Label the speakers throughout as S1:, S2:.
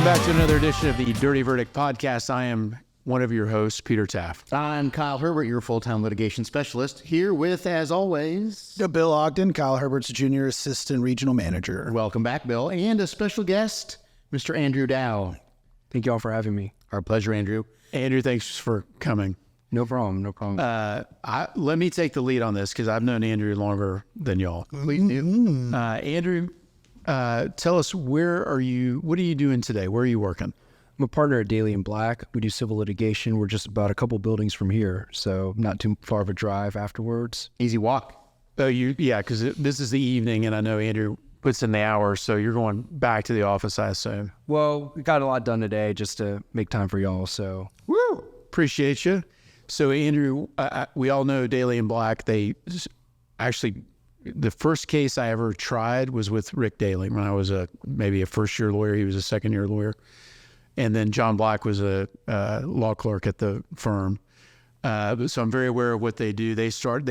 S1: back to another edition of the Dirty Verdict Podcast. I am one of your hosts, Peter Taft.
S2: I'm Kyle Herbert, your full-time litigation specialist, here with, as always,
S3: Bill Ogden, Kyle Herbert's Junior Assistant Regional Manager.
S2: Welcome back, Bill, and a special guest, Mr. Andrew Dow.
S4: Thank you all for having me.
S2: Our pleasure, Andrew.
S1: Andrew, thanks for coming.
S4: No problem.
S1: Let me take the lead on this because I've known Andrew longer than y'all.
S2: Please do.
S1: Andrew, tell us, what are you doing today? Where are you working?
S4: I'm a partner at Daly and Black. We do civil litigation. We're just about a couple buildings from here, so not too far of a drive afterwards.
S2: Easy walk.
S1: Oh, because this is the evening, and I know Andrew puts in the hours, so you're going back to the office, I assume.
S4: Well, we got a lot done today just to make time for y'all, so.
S1: Woo! Appreciate you. So, Andrew, we all know Daly and Black. They actually, the first case I ever tried was with Rick Daly when I was maybe a first-year lawyer. He was a second-year lawyer. And then John Black was a law clerk at the firm. So I'm very aware of what they do. They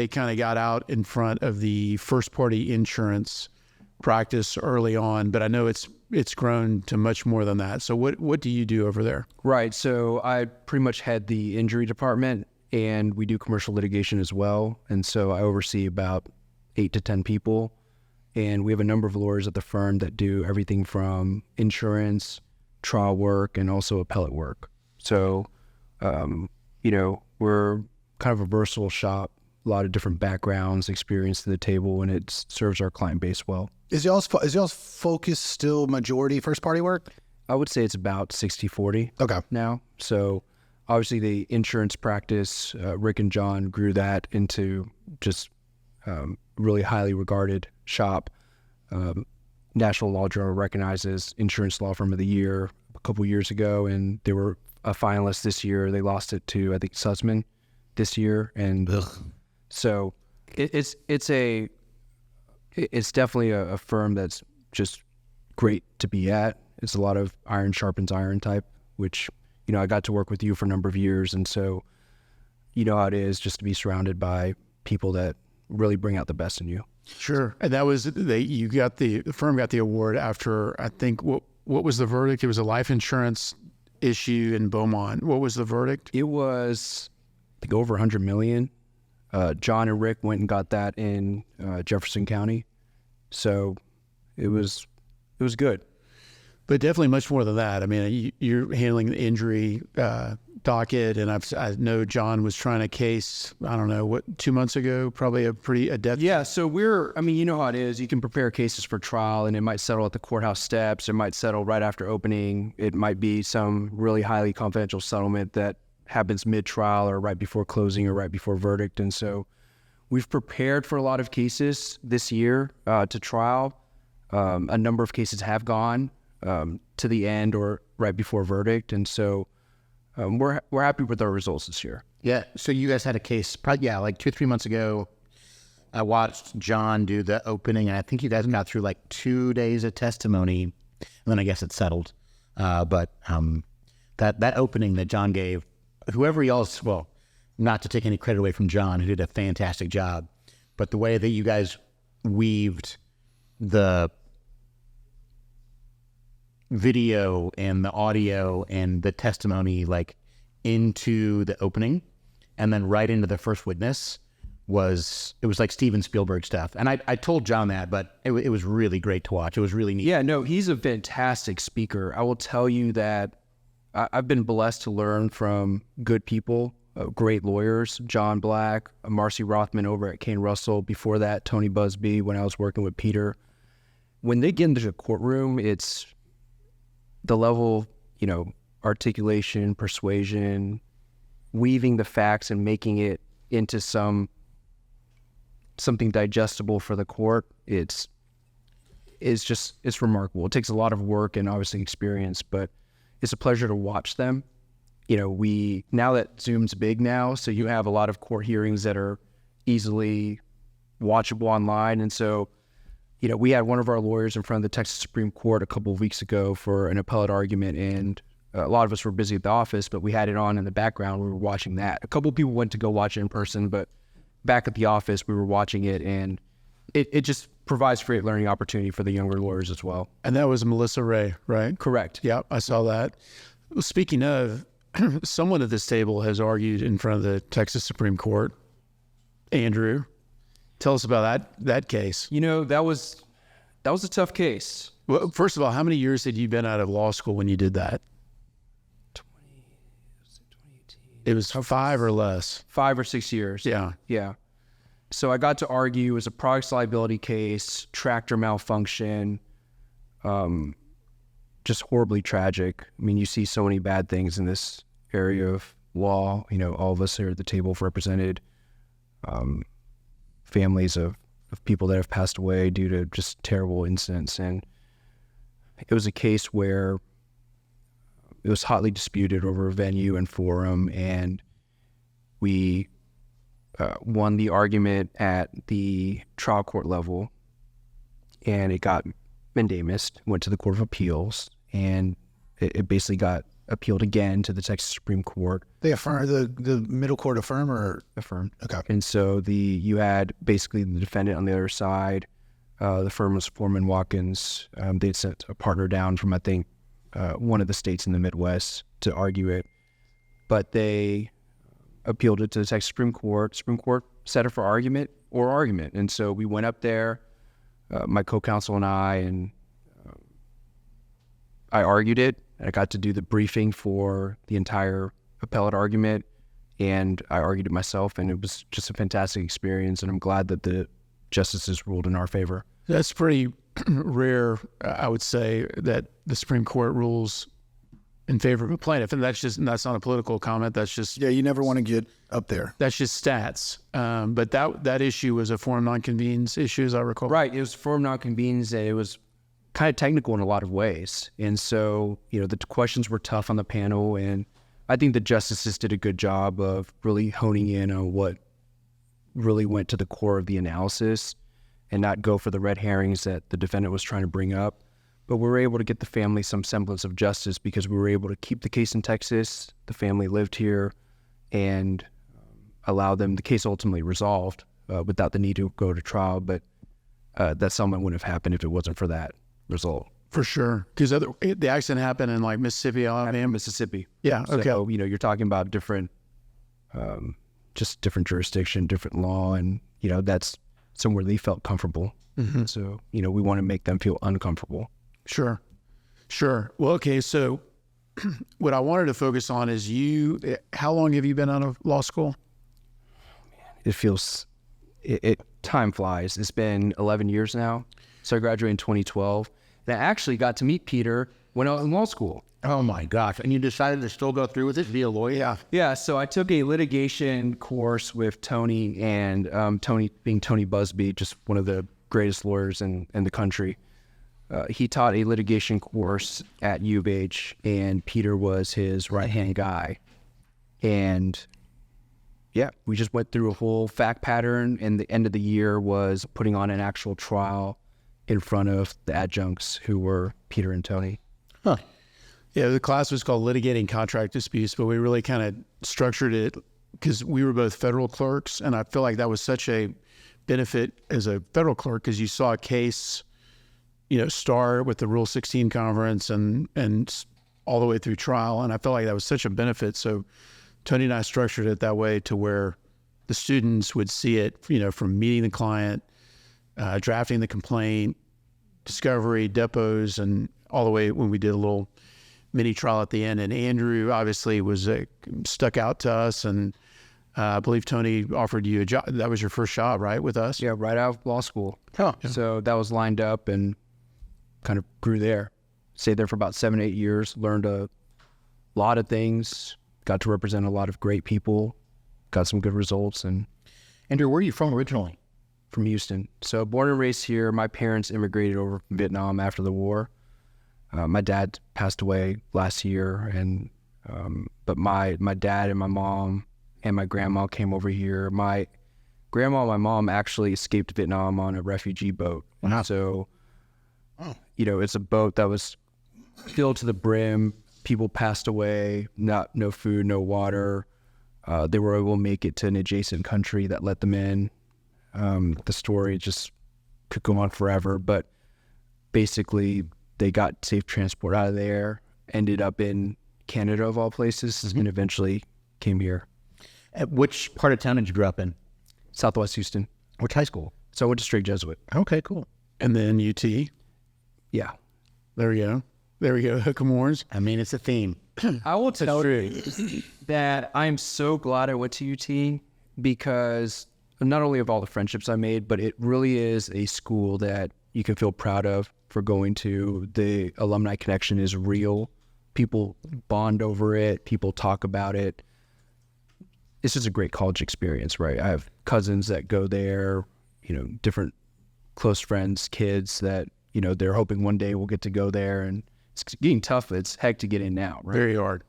S1: kind of got out in front of the first-party insurance practice early on, but I know it's grown to much more than that. So what do you do over there?
S4: Right. So I pretty much head the injury department, and we do commercial litigation as well. And so I oversee about 8 to 10 people. And we have a number of lawyers at the firm that do everything from insurance, trial work, and also appellate work. So, we're kind of a versatile shop, a lot of different backgrounds, experience to the table, and it serves our client base well.
S3: Is y'all's focus still majority first-party work?
S4: I would say it's about 60-40 now. So obviously the insurance practice, Rick and John grew that into just really highly regarded shop. National Law Journal recognizes Insurance Law Firm of the Year a couple years ago, and they were a finalist this year. They lost it to, I think, Sussman this year. And so it's definitely a firm that's just great to be at. It's a lot of iron sharpens iron type, which, I got to work with you for a number of years. And so you know how it is just to be surrounded by people that really bring out the best in you.
S1: Sure. And that was, the firm got the award after, I think, what was the verdict? It was a life insurance issue in Beaumont. What was the verdict?
S4: It was, I think, over $100 million. John and Rick went and got that in Jefferson County. So it was good.
S1: But definitely much more than that. I mean, you're handling the injury docket, and I know John was trying a case, I don't know, 2 months ago, probably a death.
S4: Yeah, so you know how it is. You can prepare cases for trial, and it might settle at the courthouse steps. It might settle right after opening. It might be some really highly confidential settlement that happens mid-trial or right before closing or right before verdict. And so we've prepared for a lot of cases this year to trial. A number of cases have gone to the end or right before verdict. And so we're happy with our results this year.
S2: Yeah, so you guys had a case, probably, like 2 or 3 months ago. I watched John do the opening, and I think you guys got through like 2 days of testimony, and then I guess it settled. But that opening that John gave, whoever y'all's, well, not to take any credit away from John, who did a fantastic job, but the way that you guys weaved the video and the audio and the testimony like into the opening and then right into the first witness was like Steven Spielberg stuff. And I told John that, but it was really great to watch. It was really neat.
S4: Yeah, no, he's a fantastic speaker. I will tell you that I've been blessed to learn from good people, great lawyers, John Black, Marcy Rothman over at Kane Russell. Before that, Tony Busby when I was working with Peter. When they get into the courtroom, it's the level, articulation, persuasion, weaving the facts and making it into something digestible for the court. It's remarkable. It takes a lot of work and obviously experience, but it's a pleasure to watch them. Now that Zoom's big now, so you have a lot of court hearings that are easily watchable online. And so, we had one of our lawyers in front of the Texas Supreme Court a couple of weeks ago for an appellate argument, and a lot of us were busy at the office, but we had it on in the background. We were watching that. A couple of people went to go watch it in person, but back at the office, we were watching it, and it just provides great learning opportunity for the younger lawyers as well.
S1: And that was Melissa Ray, right?
S4: Correct.
S1: Yep, I saw that. Well, speaking of, someone at this table has argued in front of the Texas Supreme Court. Andrew, tell us about that case.
S4: You know, that was a tough case.
S1: Well, first of all, how many years had you been out of law school when you did that?
S4: 2018.
S1: It was 5 or less.
S4: 5 or 6 years.
S1: Yeah.
S4: Yeah. So I got to argue. It was a products liability case, tractor malfunction, just horribly tragic. I mean, you see so many bad things in this area of law. You know, all of us here at the table have represented families of people that have passed away due to just terrible incidents. And it was a case where it was hotly disputed over a venue and forum, and we won the argument at the trial court level, and it got mandamus, went to the Court of Appeals, and it basically got appealed again to the Texas Supreme Court.
S3: They affirm the middle court affirm or
S4: Affirmed.
S3: okay.
S4: And so you had basically the defendant on the other side. The firm was Foreman Watkins. They had sent a partner down from, I think, one of the states in the Midwest to argue it, but they appealed it to the Texas Supreme Court. Supreme Court set it for argument. And so we went up there, my co-counsel and I argued it. I got to do the briefing for the entire appellate argument, and I argued it myself, and it was just a fantastic experience, and I'm glad that the justices ruled in our favor.
S1: That's pretty rare, I would say, that the Supreme Court rules in favor of a plaintiff, and that's not a political comment. That's just
S3: Yeah, you never want to get up there.
S1: that's just stats. But that issue was a forum nonconvenes issue, as I recall.
S4: Right. It was forum nonconvenes, and it was kind of technical in a lot of ways. And so, you know, the questions were tough on the panel, and I think the justices did a good job of really honing in on what really went to the core of the analysis and not go for the red herrings that the defendant was trying to bring up. But we were able to get the family some semblance of justice because we were able to keep the case in Texas. The family lived here, and allow them, the case ultimately resolved without the need to go to trial. But that settlement wouldn't have happened if it wasn't for that result.
S1: For sure. Because the accident happened in like Mississippi, Alabama.
S4: Mississippi.
S1: Yeah. Okay.
S4: So, you know, you're talking about different, just different jurisdiction, different law, and, you know, that's somewhere they felt comfortable.
S1: Mm-hmm.
S4: So, you know, we want to make them feel uncomfortable.
S1: Sure. Well, okay. So what I wanted to focus on is how long have you been out of law school?
S4: It feels, time flies. It's been 11 years now. So I graduated in 2012. And I actually got to meet Peter when I was in law school.
S2: Oh my gosh! And you decided to still go through with it, be a lawyer?
S3: Yeah.
S4: Yeah, so I took a litigation course with Tony, and Tony being Tony Busby, just one of the greatest lawyers in the country. He taught a litigation course at U of H, and Peter was his right-hand guy. And yeah, we just went through a whole fact pattern, and the end of the year was putting on an actual trial in front of the adjuncts who were Peter and Tony.
S2: Huh.
S1: Yeah, the class was called Litigating Contract Disputes, but we really kind of structured it because we were both federal clerks, and I feel like that was such a benefit as a federal clerk because you saw a case, you know, start with the Rule 16 conference and all the way through trial, and I felt like that was such a benefit. So Tony and I structured it that way to where the students would see it, you know, from meeting the client, drafting the complaint, discovery, depots, and all the way when we did a little mini trial at the end. And Andrew obviously was stuck out to us, and I believe Tony offered you a job. That was your first job, right, with us?
S4: Yeah, right out of law school.
S2: Huh.
S4: So that was lined up and kind of grew there. Stayed there for about 7-8 years, learned a lot of things, got to represent a lot of great people, got some good results, and
S2: Andrew, where are you from originally?
S4: from Houston. So born and raised here. My parents immigrated over from Vietnam after the war. My dad passed away last year, and but my dad and my mom and my grandma came over here. My grandma and my mom actually escaped Vietnam on a refugee boat.
S2: Wow.
S4: So, you know, it's a boat that was filled to the brim. People passed away, no food, no water. They were able to make it to an adjacent country that let them in. The story just could go on forever, but basically they got safe transport out of there, ended up in Canada of all places, and eventually came here.
S2: At which part of town did you grow up in?
S4: Southwest Houston.
S2: Which high school?
S4: So I went to straight Jesuit.
S2: Okay, cool.
S1: And then UT.
S4: Yeah.
S1: There we go. There we go. Hook 'em horns.
S2: I mean, it's a theme.
S4: I will tell you that I'm so glad I went to UT because not only of all the friendships I made, but it really is a school that you can feel proud of for going to. The alumni connection is real. People bond over it. People talk about it. It's just a great college experience, right? I have cousins that go there, different close friends, kids that, they're hoping one day we'll get to go there. And it's getting tough. It's heck to get in now, right?
S1: Very hard.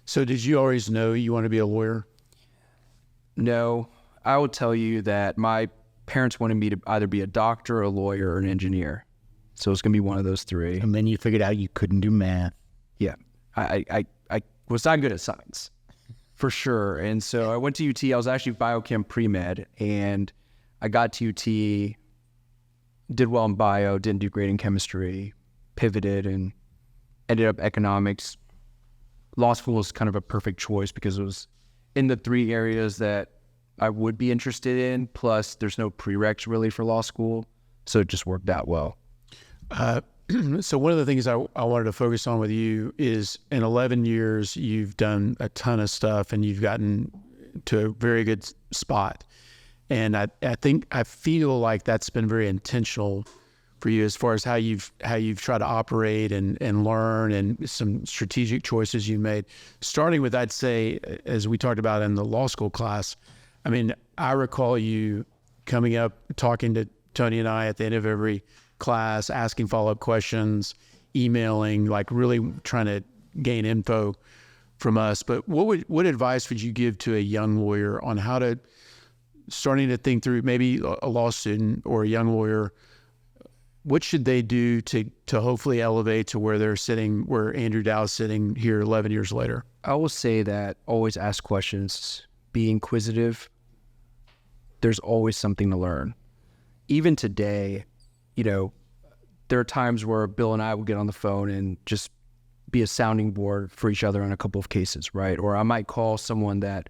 S1: So did you always know you want to be a lawyer?
S4: No, I will tell you that my parents wanted me to either be a doctor, a lawyer, or an engineer. So it's going to be one of those three.
S2: And then you figured out you couldn't do math.
S4: Yeah. I was not good at science, for sure. And so I went to UT. I was actually biochem pre-med, and I got to UT, did well in bio, didn't do great in chemistry, pivoted, and ended up economics. Law school was kind of a perfect choice because it was in the three areas that I would be interested in, plus there's no prereqs really for law school, so it just worked out well.
S1: So one of the things I wanted to focus on with you is in 11 years, you've done a ton of stuff and you've gotten to a very good spot. And I feel like that's been very intentional for you as far as how you've tried to operate and learn, and some strategic choices you made. Starting with, I'd say, as we talked about in the law school class, I mean, I recall you coming up, talking to Tony and I at the end of every class, asking follow-up questions, emailing, like really trying to gain info from us. But what advice would you give to a young lawyer on how to, starting to think through, maybe a law student or a young lawyer, what should they do to hopefully elevate to where they're sitting, where Andrew Dow is sitting here 11 years later?
S4: I will say that always ask questions, be inquisitive. There's always something to learn. Even today, there are times where Bill and I will get on the phone and just be a sounding board for each other on a couple of cases, right? Or I might call someone that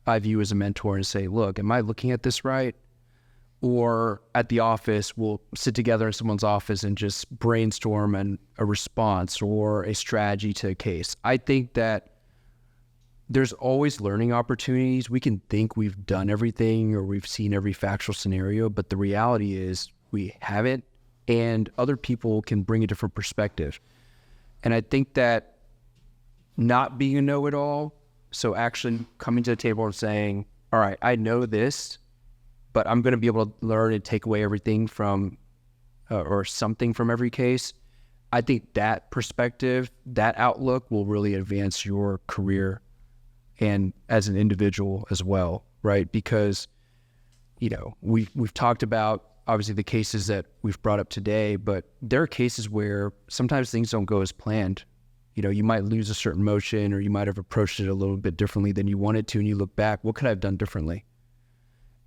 S4: I view as a mentor and say, look, am I looking at this right? Or at the office, we'll sit together in someone's office and just brainstorm a response or a strategy to a case. I think that there's always learning opportunities. We can think we've done everything or we've seen every factual scenario, but the reality is we haven't, and other people can bring a different perspective. And I think that not being a know-it-all, so actually coming to the table and saying, all right, I know this, but I'm going to be able to learn and take away everything from, or something from every case. I think that perspective, that outlook will really advance your career and as an individual as well, right? Because, we've talked about obviously the cases that we've brought up today, but there are cases where sometimes things don't go as planned. You might lose a certain motion, or you might have approached it a little bit differently than you wanted to, and you look back, what could I have done differently?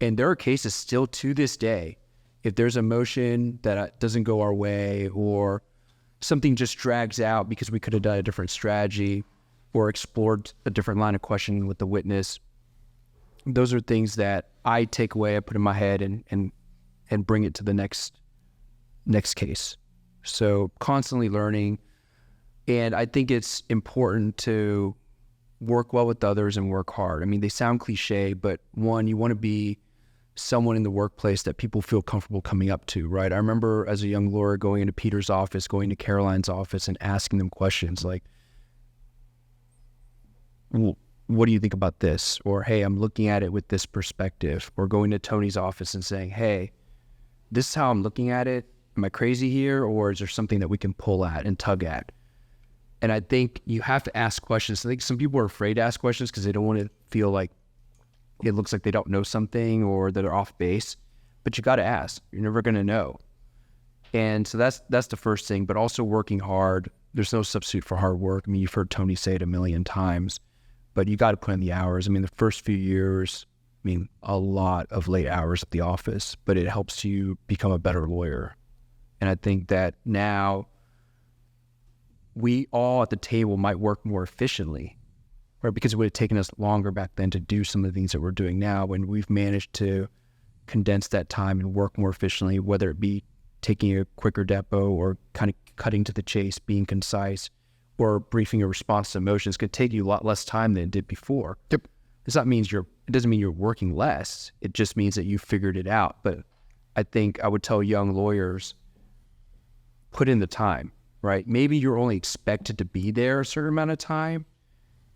S4: And there are cases still to this day, if there's a motion that doesn't go our way, or something just drags out because we could have done a different strategy or explored a different line of questioning with the witness, those are things that I take away, I put in my head and bring it to the next case. So constantly learning. And I think it's important to work well with others and work hard. I mean, they sound cliche, but one, you want to be someone in the workplace that people feel comfortable coming up to, right? I remember as a young lawyer going into Peter's office, going to Caroline's office and asking them questions like, well, what do you think about this? Or, hey, I'm looking at it with this perspective. Or going to Tony's office and saying, hey, this is how I'm looking at it. Am I crazy here? Or is there something that we can pull at and tug at? And I think you have to ask questions. I think some people are afraid to ask questions because they don't want to feel like it looks like they don't know something or that they're off base. But you got to ask. You're never going to know. And so that's the first thing. But also working hard. There's no substitute for hard work. I mean, you've heard Tony say it a million times. But you got to put in the hours. I mean, the first few years, mean, a lot of late hours at the office, but it helps you become a better lawyer. And I think that now we all at the table might work more efficiently, right? Because it would have taken us longer back then to do some of the things that we're doing now, when we've managed to condense that time and work more efficiently, whether it be taking a quicker depo or kind of cutting to the chase, being concise, or briefing a response to emotions. Could take you a lot less time than it did before.
S2: Yep.
S4: It doesn't mean you're working less. It just means that you figured it out. But I think I would tell young lawyers, put in the time, right? Maybe you're only expected to be there a certain amount of time,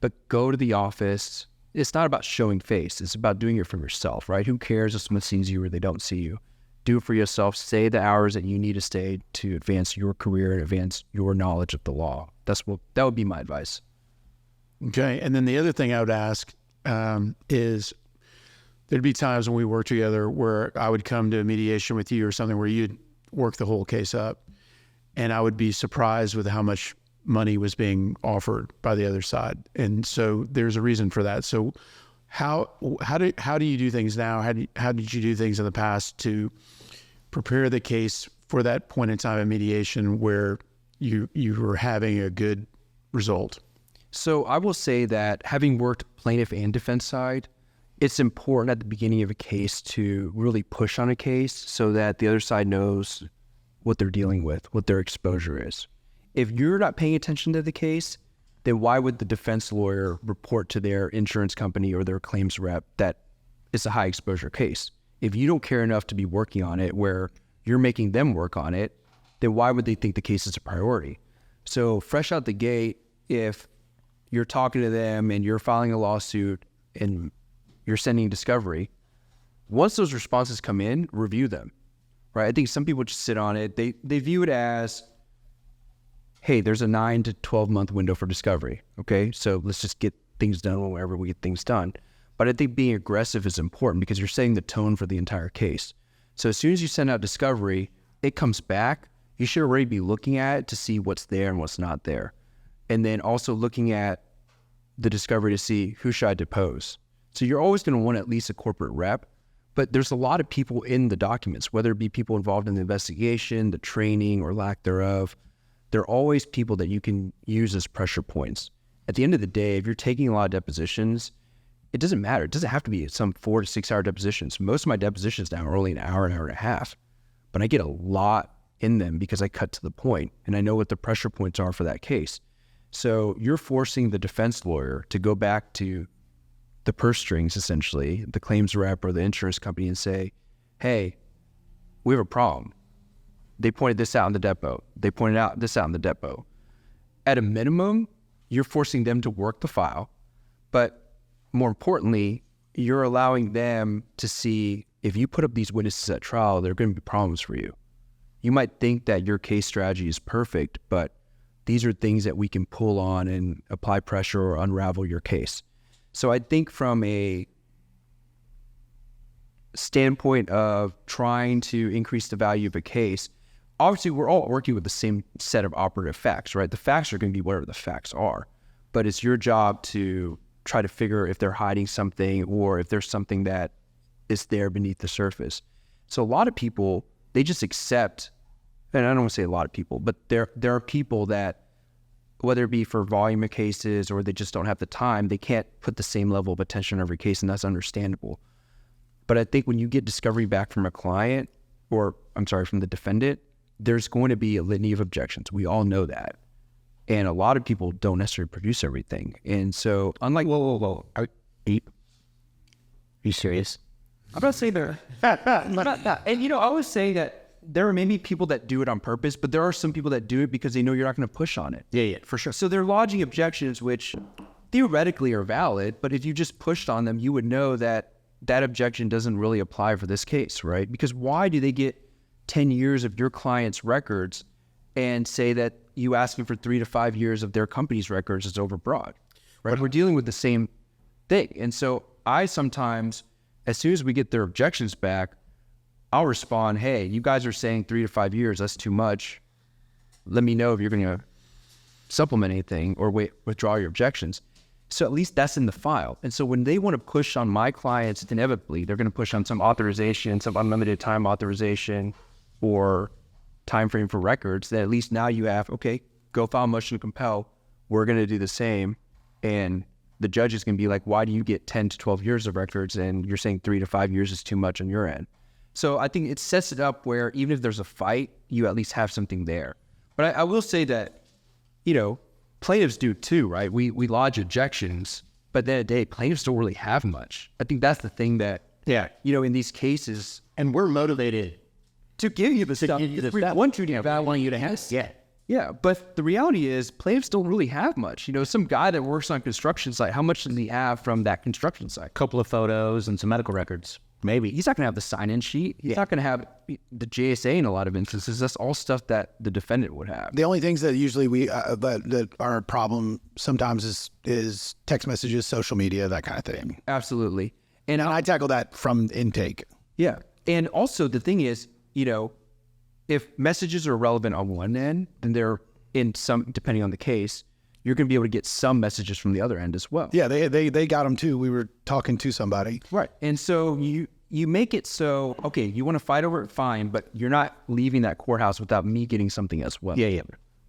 S4: but go to the office. It's not about showing face. It's about doing it for yourself, right? Who cares if someone sees you or they don't see you? Do it for yourself. Stay the hours that you need to stay to advance your career and advance your knowledge of the law. That would be my advice.
S1: Okay. And then the other thing I would ask is, there'd be times when we work together where I would come to a mediation with you or something where you'd work the whole case up, and I would be surprised with how much money was being offered by the other side. And so there's a reason for that. So how do you do things now? How did you do things in the past to prepare the case for that point in time of mediation where you were having a good result?
S4: So I will say that, having worked plaintiff and defense side, it's important at the beginning of a case to really push on a case so that the other side knows what they're dealing with, what their exposure is. If you're not paying attention to the case, then why would the defense lawyer report to their insurance company or their claims rep that it's a high exposure case? If you don't care enough to be working on it where you're making them work on it, then why would they think the case is a priority? So fresh out the gate, if you're talking to them and you're filing a lawsuit and you're sending discovery, once those responses come in, review them, right? I think some people just sit on it. They view it as, hey, there's a 9 to 12 month window for discovery. Okay, so let's just get things done whenever we get things done. But I think being aggressive is important because you're setting the tone for the entire case. So as soon as you send out discovery, it comes back. You should already be looking at it to see what's there and what's not there. And then also looking at the discovery to see who should I depose. So you're always going to want at least a corporate rep, but there's a lot of people in the documents, whether it be people involved in the investigation, the training or lack thereof. There are always people that you can use as pressure points. At the end of the day, if you're taking a lot of depositions, it doesn't matter. It doesn't have to be some 4 to 6 hour depositions. Most of my depositions now are only an hour and a half, but I get a lot in them because I cut to the point and I know what the pressure points are for that case. So you're forcing the defense lawyer to go back to the purse strings, essentially, the claims rep or the insurance company, and say, hey, we have a problem. They pointed this out in the depot. They pointed out this out in the depot. At a minimum, you're forcing them to work the file, but more importantly, you're allowing them to see if you put up these witnesses at trial, there are going to be problems for you. You might think that your case strategy is perfect, but these are things that we can pull on and apply pressure or unravel your case. So I think from a standpoint of trying to increase the value of a case, obviously we're all working with the same set of operative facts, right? The facts are going to be whatever the facts are, but it's your job to try to figure if they're hiding something or if there's something that is there beneath the surface. So a lot of people, they just accept, and I don't want to say a lot of people, but there are people that, whether it be for volume of cases or they just don't have the time, they can't put the same level of attention on every case, and that's understandable. But I think when you get discovery back from a client, or from the defendant, there's going to be a litany of objections. We all know that. And a lot of people don't necessarily produce everything. And so unlike...
S2: Whoa. Are you serious?
S4: I'm not saying that. And I would say that there are maybe people that do it on purpose, but there are some people that do it because they know you're not going to push on it.
S2: Yeah, for sure.
S4: So they're lodging objections, which theoretically are valid, but if you just pushed on them, you would know that that objection doesn't really apply for this case, right? Because why do they get 10 years of your client's records and say that you asking for 3 to 5 years of their company's records is overbroad, right? We're dealing with the same thing. And so I sometimes, as soon as we get their objections back, I'll respond, hey, you guys are saying 3 to 5 years, that's too much. Let me know if you're going to supplement anything or withdraw your objections. So at least that's in the file. And so when they want to push on my clients, inevitably, they're going to push on some authorization, some unlimited time authorization or time frame for records, that at least now you have, okay, go file a motion to compel. We're going to do the same. And the judge is going to be like, why do you get 10 to 12 years of records and you're saying 3 to 5 years is too much on your end? So I think it sets it up where even if there's a fight, you at least have something there. But I will say that, plaintiffs do too, right? We lodge objections, but then at the day, plaintiffs don't really have much. I think that's the thing that, in these cases,
S2: And we're motivated
S4: to give you the
S2: to
S4: stuff.
S2: give you the
S4: We
S2: stuff.
S4: want you to
S2: I want you to have it. Yeah.
S4: Yeah, but the reality is plaintiffs don't really have much. Some guy that works on a construction site, how much does he have from that construction site?
S2: Couple of photos and some medical records. Maybe.
S4: He's not going to have the sign-in sheet. He's not going to have the JSA in a lot of instances. That's all stuff that the defendant would have.
S3: The only things that usually that are a problem sometimes is text messages, social media, that kind of thing.
S4: Absolutely. And
S3: And I tackle that from intake.
S4: yeah. And also the thing is, if messages are relevant on one end, then they're in some, depending on the case, you're going to be able to get some messages from the other end as well.
S3: Yeah, they got them too. We were talking to somebody.
S4: Right. And so you make it so, okay, you want to fight over it, fine, but you're not leaving that courthouse without me getting something as well.
S2: Yeah.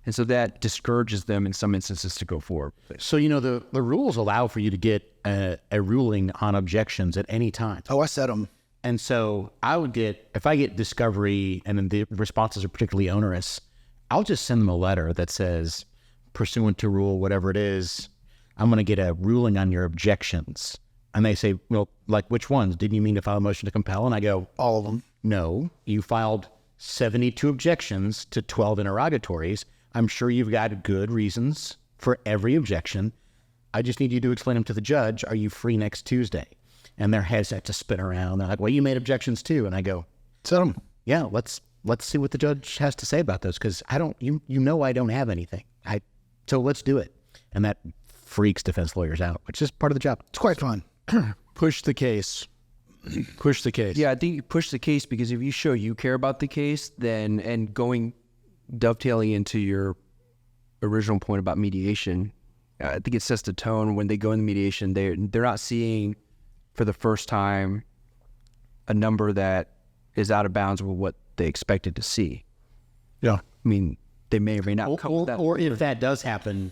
S4: And so that discourages them in some instances to go forward.
S2: So, the rules allow for you to get a ruling on objections at any time.
S3: Oh, I set them.
S2: And so if I get discovery and then the responses are particularly onerous, I'll just send them a letter that says, pursuant to rule, whatever it is, I'm going to get a ruling on your objections. And they say, well, like which ones? Didn't you mean to file a motion to compel? And I go,
S3: All of them.
S2: no, you filed 72 objections to 12 interrogatories. I'm sure you've got good reasons for every objection. I just need you to explain them to the judge. Are you free next Tuesday? And their heads have to spin around. They're like, well, you made objections too. And I go,
S3: Set them.
S2: yeah, let's see what the judge has to say about those. Cause I don't have anything. So let's do it. And that freaks defense lawyers out, which is part of the job.
S3: It's quite fun.
S1: Push the case. Push the case.
S4: Yeah, I think you push the case because if you show you care about the case, then, and dovetailing into your original point about mediation, I think it sets the tone when they go into mediation. They're not seeing for the first time a number that is out of bounds with what they expected to see.
S1: Yeah.
S4: I mean, they may or may not come with that.
S2: Or if that does happen,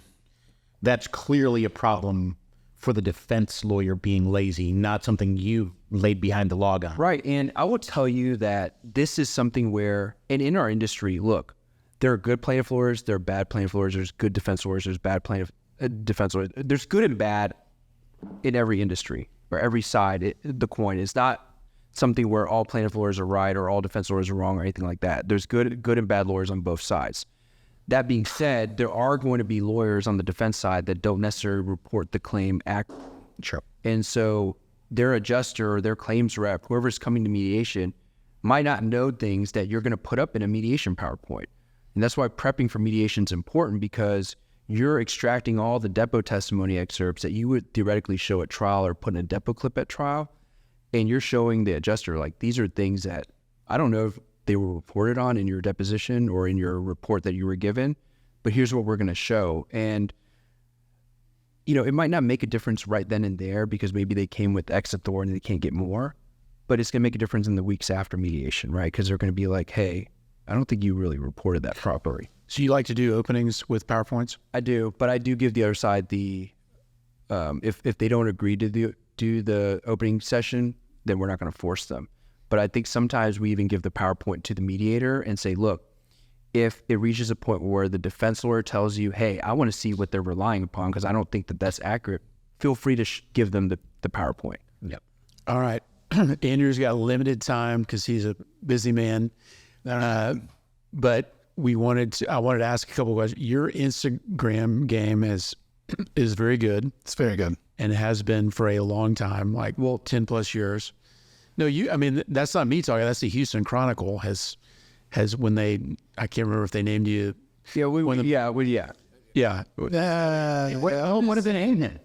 S2: that's clearly a problem for the defense lawyer being lazy, not something you laid behind the log on.
S4: Right. And I will tell you that this is something where, and in our industry, look, there are good plaintiff lawyers, there are bad plaintiff lawyers, there's good defense lawyers, there's bad plaintiff defense lawyers. There's good and bad in every industry or every side. The coin is not something where all plaintiff lawyers are right or all defense lawyers are wrong or anything like that. There's good and bad lawyers on both sides. That being said, there are going to be lawyers on the defense side that don't necessarily report the claim accurately.
S2: Sure.
S4: And so their adjuster or their claims rep, whoever's coming to mediation, might not know things that you're going to put up in a mediation PowerPoint. And that's why prepping for mediation is important, because you're extracting all the depot testimony excerpts that you would theoretically show at trial or put in a depot clip at trial. And you're showing the adjuster, like, these are things that I don't know if they were reported on in your deposition or in your report that you were given, but here's what we're going to show. And, it might not make a difference right then and there because maybe they came with X authority and they can't get more, but it's going to make a difference in the weeks after mediation, right? Because they're going to be like, hey, I don't think you really reported that properly.
S1: So you like to do openings with PowerPoints?
S4: I do, but I do give the other side the, if they don't agree to do the opening session, then we're not going to force them. But I think sometimes we even give the PowerPoint to the mediator and say, look, if it reaches a point where the defense lawyer tells you, hey, I want to see what they're relying upon because I don't think that that's accurate, feel free to give them the PowerPoint.
S2: Yep.
S1: All right. Andrew's got limited time because he's a busy man. But I wanted to ask a couple of questions. Your Instagram game is very good.
S3: It's very good.
S1: And has been for a long time, 10 plus years. No, that's not me talking. That's the Houston Chronicle has when I can't remember if they named you.
S4: Yeah,
S1: Yeah.
S2: What have they named him?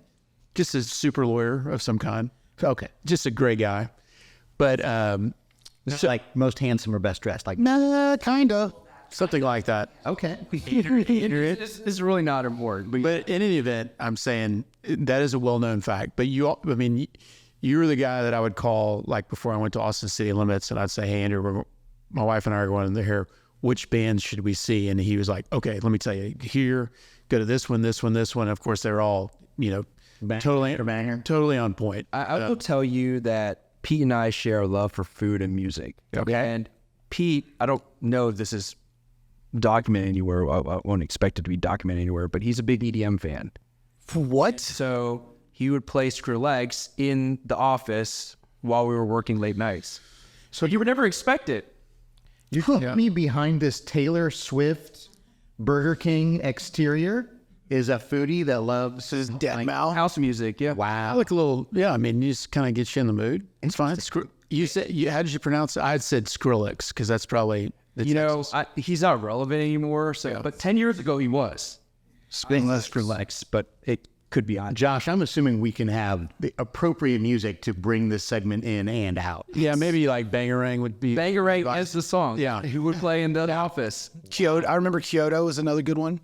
S1: Just a super lawyer of some kind.
S2: Okay.
S1: Just a great guy. But,
S2: Like most handsome or best dressed. Like,
S3: Nah, kinda.
S1: something like that.
S2: Okay.
S4: This is really not important.
S1: But in any event, I'm saying that is a well-known fact. But I mean, you were the guy that I would call, like, before I went to Austin City Limits, and I'd say, "Hey, Andrew, my wife and I are going in here. Which bands should we see?" And he was like, "Okay, let me tell you. Here, go to this one, this one, this one." Of course, they're all, totally on point.
S4: I will tell you that Pete and I share a love for food and music.
S1: Okay.
S4: And Pete, I don't know if this is documented anywhere. I won't expect it to be documented anywhere, but he's a big EDM fan.
S3: What?
S4: So he would play Skrillex in the office while we were working late nights. So you would never expect it.
S2: You put me behind this Taylor Swift Burger King exterior is a foodie that loves
S3: This is Dead Mal.
S4: House music, yeah.
S1: I like a little, I mean, you just kind of get you in the mood. It's fine. You said, how did you pronounce it? I said Skrillex because that's probably the Texas.
S4: He's not relevant anymore. So, but 10 years ago he was. Skrillex, but it could be on.
S2: Josh, I'm assuming we can have the appropriate music to bring this segment in and out.
S1: Yeah, maybe like Bangarang would be.
S4: Bangarang as the song.
S1: Yeah.
S4: Who would play in the office.
S3: Kyoto. I remember Kyoto was another good one.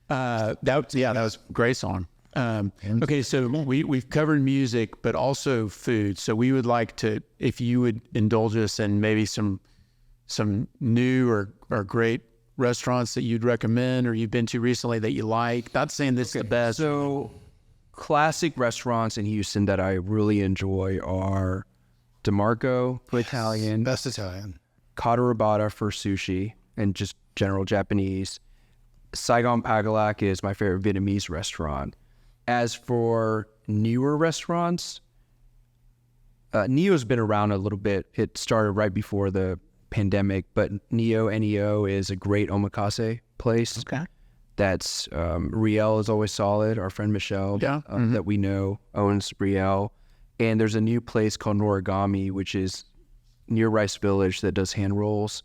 S1: That was a great song. Okay, so we've covered music, but also food. So we would like to, if you would indulge us in maybe some new or great restaurants that you'd recommend or you've been to recently that you like. Not saying this is the best.
S4: So classic restaurants in Houston that I really enjoy are DeMarco for Italian,
S3: Best Italian.
S4: Katarabata for sushi and just general Japanese. Saigon Pagalak is my favorite Vietnamese restaurant. As for newer restaurants, Neo's been around a little bit. It started right before the pandemic, but Neo is a great omakase place.
S2: Okay.
S4: That's Riel is always solid. Our friend Michelle that we know owns Riel. And there's a new place called Noragami, which is near Rice Village that does hand rolls.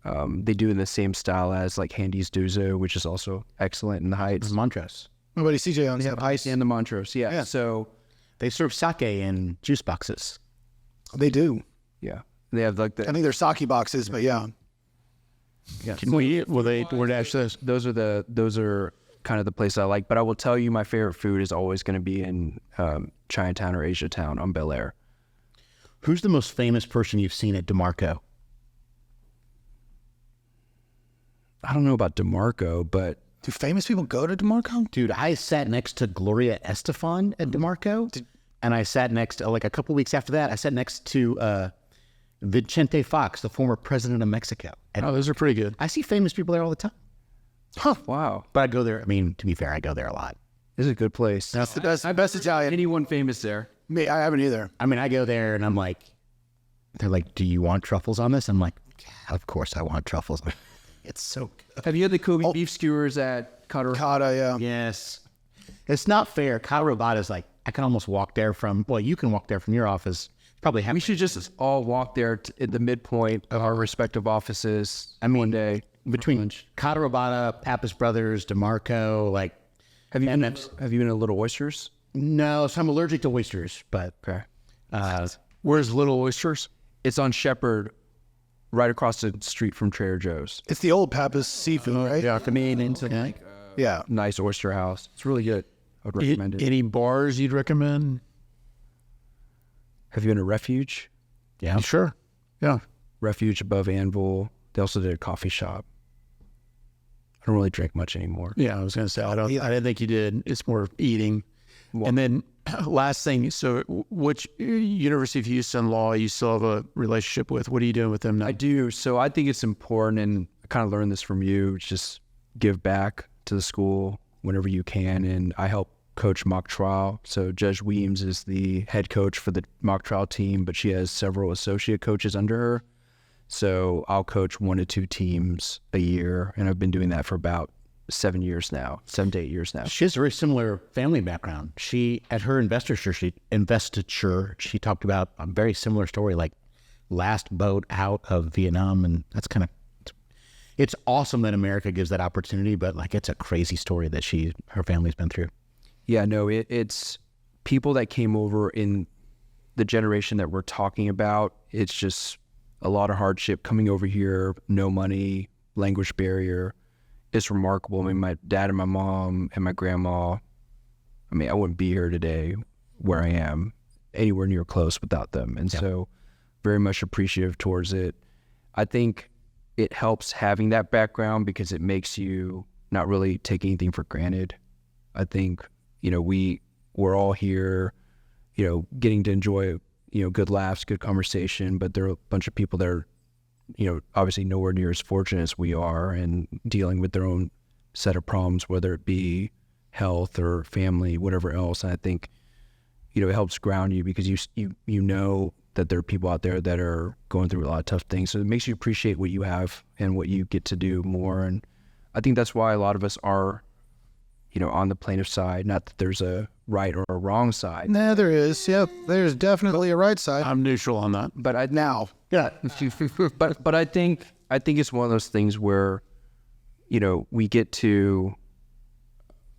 S4: They do in the same style as like Handy's Duzo, which is also excellent in the Heights.
S2: Montrose.
S3: My buddy CJ owns that.
S4: Heights and the Montrose, yeah. So
S2: They serve sake in juice boxes.
S3: They do.
S4: yeah, they have like
S3: I think they're sake boxes, but yeah.
S1: Can we? Will they DoorDash this?
S4: those are kind of the places I like. But I will tell you, my favorite food is always going to be in Chinatown or Asia Town on Bel Air.
S2: Who's the most famous person you've seen at DeMarco?
S4: I don't know about DeMarco, but
S3: Do famous people go to DeMarco?
S2: Dude, I sat next to Gloria Estefan at DeMarco. And I sat next to, like a couple weeks after that, I sat next to Vicente Fox, the former president of Mexico. And
S1: Oh, those are pretty good.
S2: I see famous people there all the time.
S4: wow,
S2: But I go there, I mean, to be fair, I go there a lot.
S4: this is a good place.
S3: That's the best Italian.
S4: Anyone famous there?
S3: Me, I haven't either.
S2: I mean, I go there and I'm like, they're like, do you want truffles on this? I'm like, yeah, of course I want truffles. It's so good.
S4: Have you had the Kobe beef skewers at Qatar?
S3: Kata, yeah.
S2: Yes. It's not fair. Katarabata is like, I can almost walk there from, well, you can walk there from your office. Probably have.
S4: We should just all walk there at the midpoint of our respective offices. One day
S2: between Katarabata, Pappas Brothers, DeMarco, like,
S4: Have you been to Little Oysters?
S2: no, so I'm allergic to oysters, but
S4: Okay.
S1: Where's Little Oysters?
S4: It's on Shepherd, right across the street from Trader Joe's.
S3: It's the old Pappas seafood, right?
S1: Yeah.
S4: Into like
S3: Yeah.
S4: nice oyster house. It's really good. I would recommend it.
S1: Any bars you'd recommend?
S4: Have you been to Refuge?
S2: yeah.
S1: Sure. Yeah.
S4: Refuge above Anvil. They also did a coffee shop. I don't really drink much anymore.
S1: Yeah, I was going to say, I didn't think you did. It's more eating. And then last thing, so which University of Houston Law you still have a relationship with? What are you doing with them now?
S4: I do. So I think it's important, and I kind of learned this from you, just give back to the school whenever you can. And I help coach mock trial. So Judge Weems is the head coach for the mock trial team, but she has several associate coaches under her. So I'll coach 1 to 2 teams a year. And I've been doing that for about 7 to 8 years now.
S2: She has a very similar family background. She, at her investiture, she talked about a very similar story, like last boat out of Vietnam. And that's kind of, it's awesome that America gives that opportunity, but like, it's a crazy story that her family's been through.
S4: Yeah, no, it's people that came over in the generation that we're talking about. It's just a lot of hardship coming over here, no money, language barrier is remarkable. I mean, my dad and my mom and my grandma, I mean, I wouldn't be here today where I am anywhere near close without them. And so very much appreciative towards it. I think it helps having that background because it makes you not really take anything for granted. I think, you know, we're all here, you know, getting to enjoy, you know, good laughs, good conversation, but there are a bunch of people that are, you know, obviously nowhere near as fortunate as we are and dealing with their own set of problems, whether it be health or family, whatever else. And I think, you know, it helps ground you because you know that there are people out there that are going through a lot of tough things. So it makes you appreciate what you have and what you get to do more. And I think that's why a lot of us are, you know, on the plaintiff side. Not that there's a right or a wrong side.
S3: Nah, there is. Yep, there's definitely a right side.
S1: I'm neutral on that.
S4: But I
S3: Now,
S4: but I think it's one of those things where, you know, we get to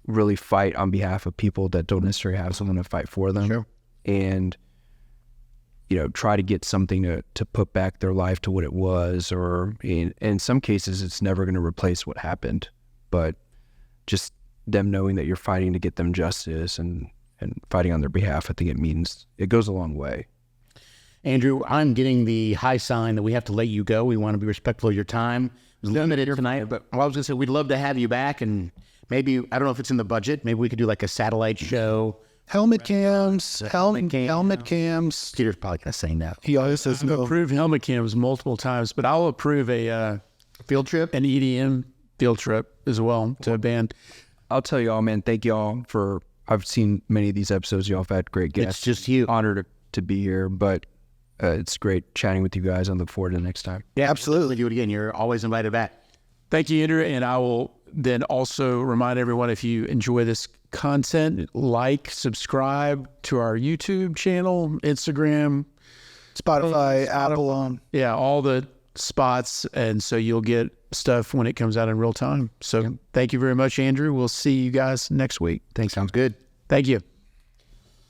S4: really fight on behalf of people that don't necessarily have someone to fight for them.
S2: Sure.
S4: And, you know, try to get something to put back their life to what it was, or in some cases it's never going to replace what happened, but just them knowing that you're fighting to get them justice and fighting on their behalf, I think it goes a long way.
S2: Andrew, I'm getting the high sign that we have to let you go. We want to be respectful of your time. It was limited tonight, but I was going to say we'd love to have you back, and maybe, I don't know if it's in the budget, maybe we could do like a satellite show.
S3: helmet cams, helmet cams.
S2: Peter's probably going to say no.
S3: He always says
S1: I've
S3: no.
S1: approved helmet cams multiple times, but I'll approve an
S2: Field trip?
S1: EDM field trip as well to a band.
S4: I'll tell y'all, man, thank y'all I've seen many of these episodes. Y'all have had great guests.
S2: It's just you.
S4: Honored to be here, but it's great chatting with you guys. I look forward to the next time.
S2: Yeah, absolutely. Do it again. You're always invited back.
S1: Thank you, Andrew. And I will then also remind everyone, if you enjoy this content, subscribe to our YouTube channel, Instagram,
S3: Spotify, Apple.
S1: yeah, all the spots. And so you'll get stuff when it comes out in real time. So Thank you very much, Andrew. We'll see you guys next week.
S2: Thanks. Sounds good.
S1: Thank you.